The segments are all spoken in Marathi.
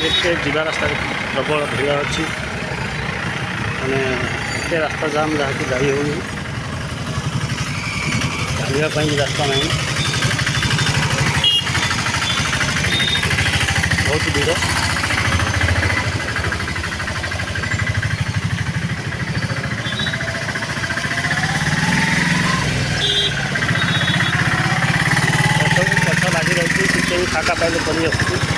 देखते जीवा रास्ता प्रबल भिड़ अच्छी मैंने एत रास्ता जाम जहाँ की जाई होनी चलवाई भी रास्ता नहीं बहुत भीड़ पछ लगी रही फाका पाइले पड़ी आस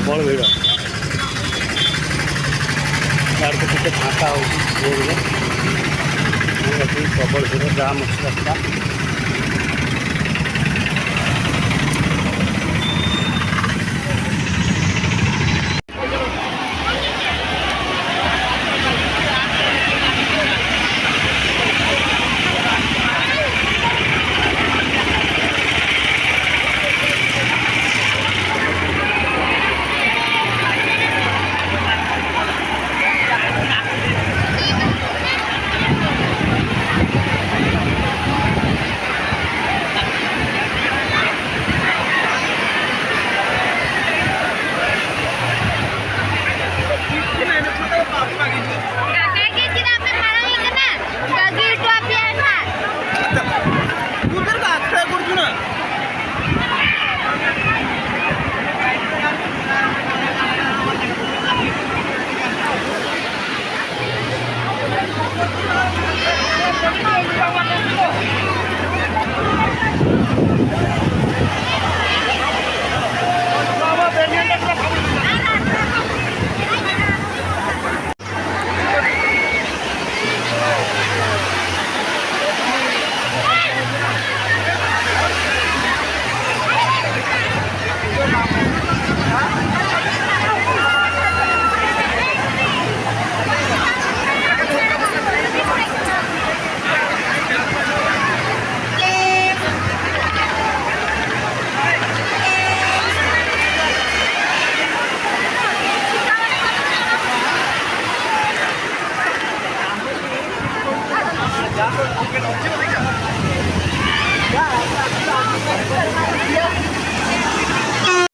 प्रबल भीड़ यार को टे फाँका हो प्रबल भीड़ जाम अच्छी रास्ता Okay.